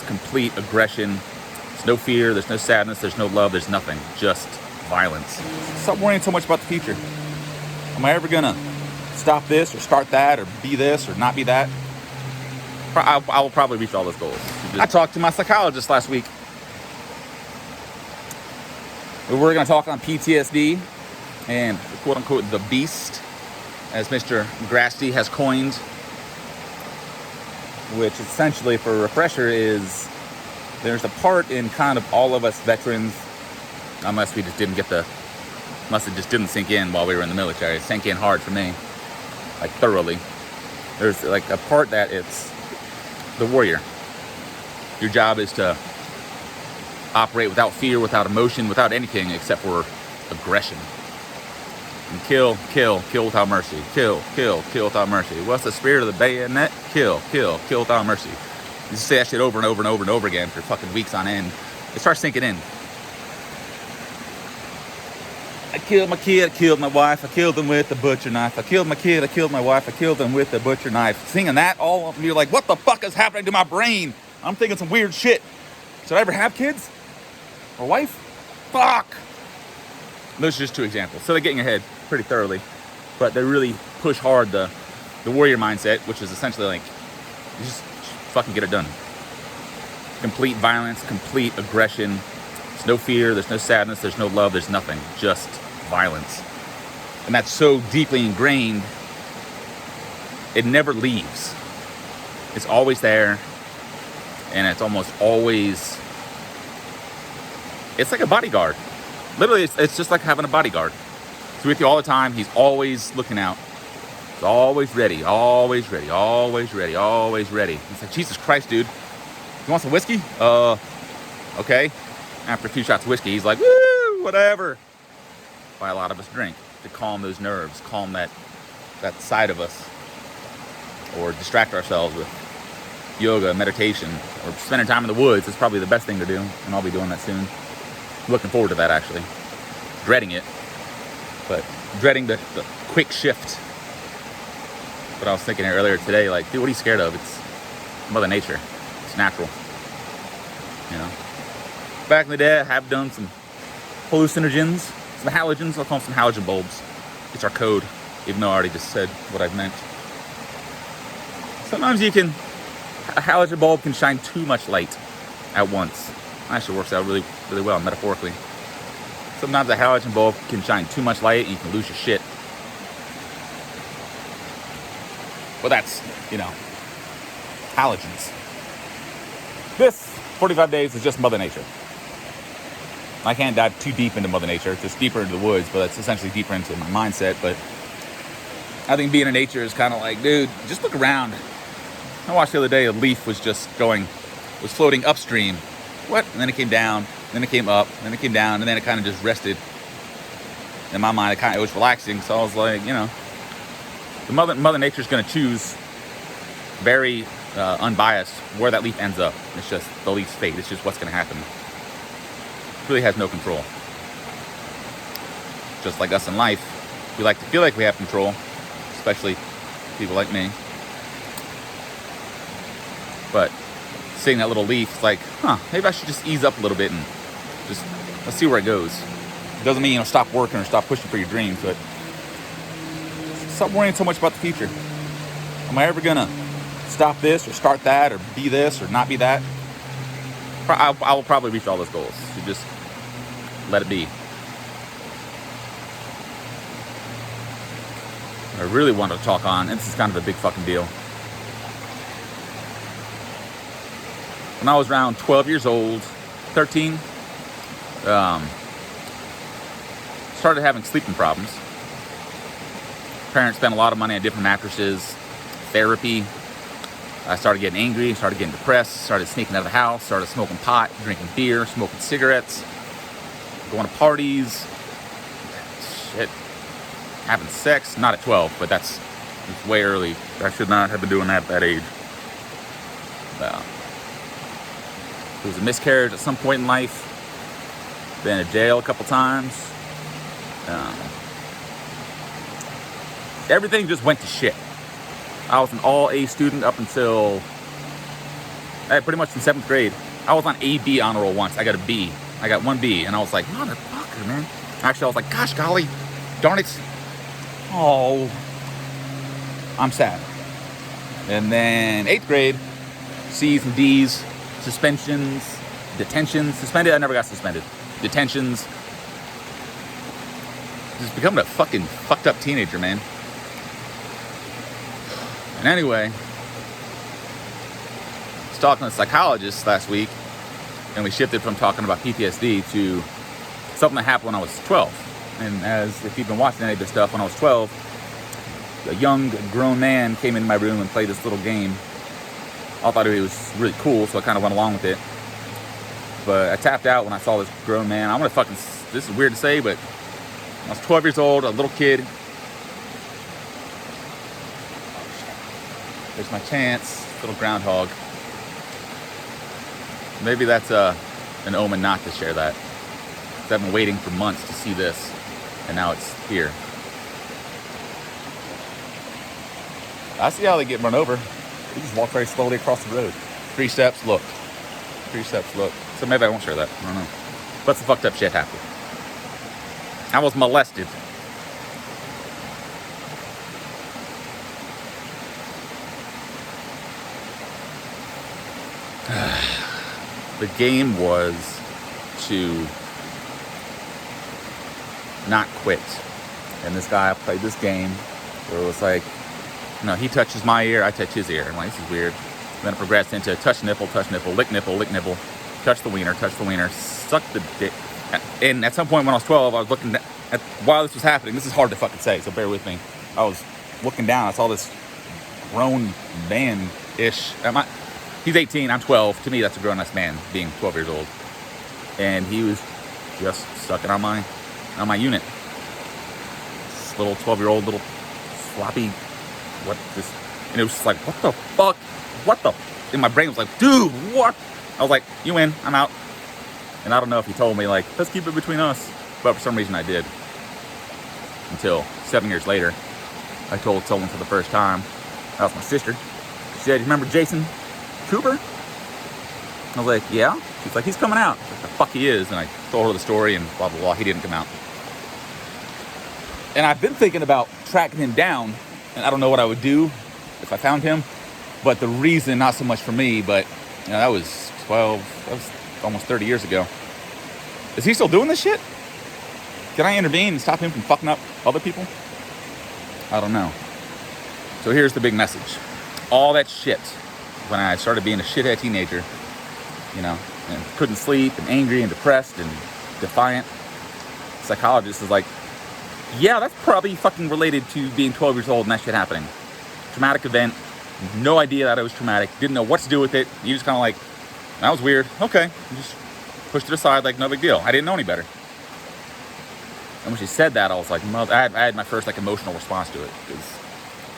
complete aggression. There's no fear, there's no sadness, there's no love, there's nothing. Just violence. Stop worrying so much about the future. Am I ever gonna stop this or start that or be this or not be that? I will probably reach all those goals. I talked to my psychologist last week. We were going to talk on PTSD and quote unquote the beast, as Mr. Grasty has coined, which essentially, for a refresher, is there's a part in kind of all of us veterans, unless it just didn't sink in while we were in the military. It sank in hard for me, like thoroughly. There's like a part that it's the warrior. Your job is to operate without fear, without emotion, without anything except for aggression. And kill without mercy. Kill without mercy. What's the spirit of the bayonet? Kill without mercy. You just say that shit over and over and over and over again for fucking weeks on end. It starts sinking in. I killed my kid, I killed my wife, I killed them with the butcher knife. I killed my kid, I killed my wife, I killed them with the butcher knife. Singing that all of you're like, what the fuck is happening to my brain? I'm thinking some weird shit. Should I ever have kids? Or wife? Fuck! Those are just two examples. So they get in your head pretty thoroughly. But they really push hard the warrior mindset, which is essentially like, you just fucking get it done. Complete violence, complete aggression. There's no fear, there's no sadness, there's no love, there's nothing. Just violence. And that's so deeply ingrained, it never leaves. It's always there, and it's almost always, it's like a bodyguard. Literally, it's just like having a bodyguard. He's with you all the time, he's always looking out. He's always ready, always ready, always ready, always ready. It's like, Jesus Christ, dude. You want some whiskey? Okay. After a few shots of whiskey, he's like, woo, whatever. Why a lot of us drink, to calm those nerves, calm that side of us, or distract ourselves with yoga, meditation, or spending time in the woods is probably the best thing to do, and I'll be doing that soon. Looking forward to that, actually. Dreading it, but dreading the quick shift. But I was thinking earlier today, like, dude, what are you scared of? It's Mother Nature. It's natural. You know? Back in the day, I have done some hallucinogens. Some halogens, I'll call them some halogen bulbs. It's our code, even though I already just said what I meant. Sometimes a halogen bulb can shine too much light at once. It actually works out really, really well, metaphorically. Sometimes a halogen bulb can shine too much light and you can lose your shit. Well, that's, halogens. This 45 days is just Mother Nature. I can't dive too deep into Mother Nature, just deeper into the woods, but that's essentially deeper into my mindset. But I think being in nature is kind of like, dude, just look around. I watched the other day, a leaf was floating upstream. What? And then it came down, then it came up, then it came down, and then it kind of just rested. In my mind, it was relaxing, so I was like, the Mother Nature's going to choose very unbiased where that leaf ends up. It's just the leaf's fate. It's just what's going to happen. Really has no control. Just like us in life, we like to feel like we have control, especially people like me. But seeing that little leaf, it's like, maybe I should just ease up a little bit and just let's see where it goes. It doesn't mean stop working or stop pushing for your dreams, but stop worrying so much about the future. Am I ever gonna stop this or start that or be this or not be that? I will probably reach all those goals. So just let it be. I really wanted to talk on, and this is kind of a big fucking deal. When I was around 12 years old, 13, started having sleeping problems. Parents spent a lot of money on different mattresses, therapy. I started getting angry, started getting depressed, started sneaking out of the house, started smoking pot, drinking beer, smoking cigarettes, going to parties, shit, having sex, not at 12, but it's way early. I should not have been doing that at that age. It was a miscarriage at some point in life, been in jail a couple times. Everything just went to shit. I was an all-A student up until Pretty much in 7th grade. I was on A, B honor roll once. I got a B. I got 1 B, and I was like, motherfucker, man. Actually, I was like, gosh, golly, darn it. Oh, I'm sad. And then 8th grade, C's and D's, suspensions, detentions. Suspended, I never got suspended. Detentions. Just becoming a fucking fucked up teenager, man. And anyway, I was talking to a psychologist last week, and we shifted from talking about PTSD to something that happened when I was 12. And as if you've been watching any of this stuff, when I was 12, a young grown man came into my room and played this little game. I thought it was really cool, so I kind of went along with it. But I tapped out when I saw this grown man. I'm gonna fucking, this is weird to say, but I was 12 years old, a little kid. There's my chance, little groundhog. Maybe that's an omen not to share that. 'Cause I've been waiting for months to see this, and now it's here. I see how they get run over. They just walk very slowly across the road. 3 steps, look. 3 steps, look. So maybe I won't share that. I don't know. But some fucked up shit happened. I was molested. The game was to not quit. And this guy played this game where it was like, you know, he touches my ear, I touch his ear. I'm like, this is weird. Then it progressed into touch nipple, lick nipple, touch the wiener, suck the dick. And at some point when I was 12, I was looking at, while this was happening, this is hard to fucking say, so bear with me. I was looking down, I saw this grown man-ish. He's 18, I'm 12. To me, that's a grown-ass man, being 12 years old. And he was just sucking on my unit. This little 12-year-old, little sloppy, and it was just like, what the fuck? And my brain was like, dude, what? I was like, you win, I'm out. And I don't know if he told me, like, let's keep it between us. But for some reason I did. Until 7 years later, I told someone for the first time. That was my sister. She said, you remember Jason Cooper? I was like, yeah. She's like, he's coming out. Like, the fuck he is. And I told her the story and blah, blah, blah. He didn't come out. And I've been thinking about tracking him down. And I don't know what I would do if I found him. But the reason, not so much for me, but, you know, that was almost 30 years ago. Is he still doing this shit? Can I intervene and stop him from fucking up other people? I don't know. So here's the big message. All that shit, when I started being a shithead teenager, you know, and couldn't sleep, and angry, and depressed, and defiant, psychologist is like, yeah, that's probably fucking related to being 12 years old and that shit happening. Traumatic event, no idea that it was traumatic, didn't know what to do with it. You just kind of like, that was weird, okay. You just pushed it aside like no big deal. I didn't know any better. And when she said that, I was like, I had my first like emotional response to it. Because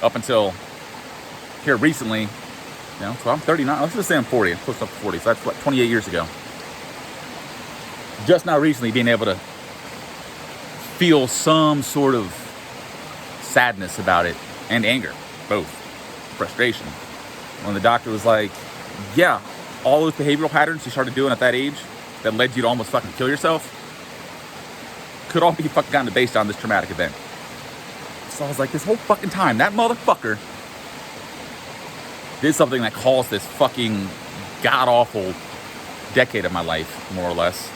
up until here recently, you know, so I'm 39, let's just say I'm 40, I'm close up to 40, so that's what, 28 years ago. Just now recently being able to feel some sort of sadness about it, and anger, both, frustration. When the doctor was like, yeah, all those behavioral patterns you started doing at that age that led you to almost fucking kill yourself could all be fucking kind of based on this traumatic event. So I was like, this whole fucking time, that motherfucker did something that caused this fucking god-awful decade of my life, more or less.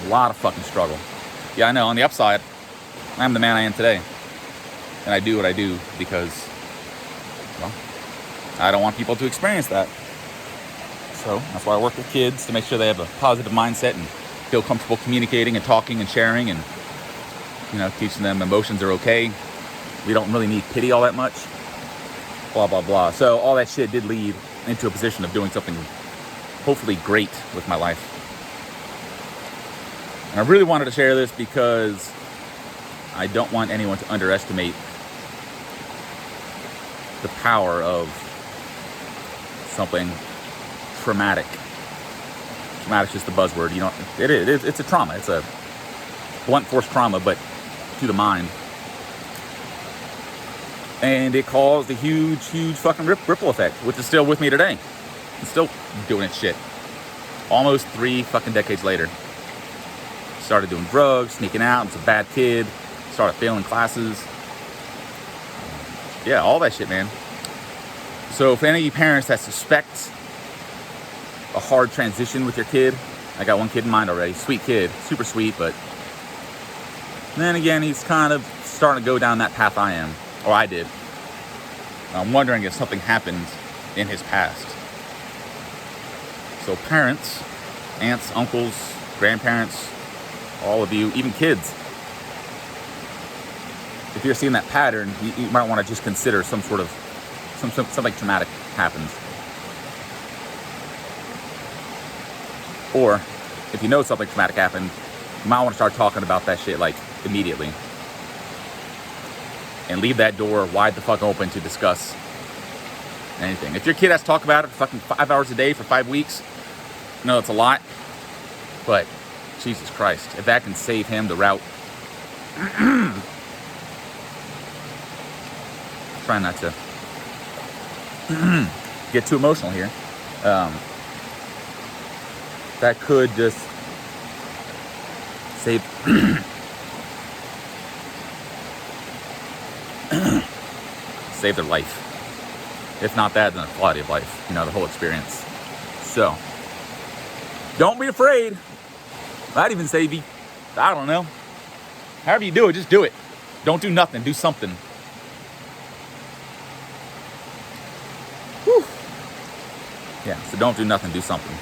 A lot of fucking struggle. Yeah, I know, on the upside, I'm the man I am today. And I do what I do because, well, I don't want people to experience that. So that's why I work with kids, to make sure they have a positive mindset and feel comfortable communicating and talking and sharing, and, you know, teaching them emotions are okay. We don't really need pity all that much. Blah, blah, blah. So all that shit did lead into a position of doing something hopefully great with my life. And I really wanted to share this because I don't want anyone to underestimate the power of something traumatic. Traumatic's just the buzzword. You know, it's a trauma. It's a blunt force trauma, but to the mind. And it caused a huge fucking ripple effect, which is still with me today. It's still doing its shit. Almost 3 fucking decades later. Started doing drugs, sneaking out, was a bad kid, started failing classes. Yeah, all that shit, man. So if any of you parents that suspect a hard transition with your kid, I got one kid in mind already, sweet kid, super sweet, but then again, he's kind of starting to go down that path I am, or I did. I'm wondering if something happened in his past. So parents, aunts, uncles, grandparents, all of you, even kids, if you're seeing that pattern, you might want to just consider something traumatic happened. Or if you know something traumatic happened, you might want to start talking about that shit like immediately. And leave that door wide the fuck open to discuss anything. If your kid has to talk about it for fucking 5 hours a day for 5 weeks, no, it's a lot. But Jesus Christ, if that can save him the route. Trying not to get too emotional here. That could just save save their life. If not that, then the quality of life, the whole experience. So don't be afraid. I'd even say I don't know, however you do it, just do it. Don't do nothing, do something. Whew. Yeah, so don't do nothing, do something.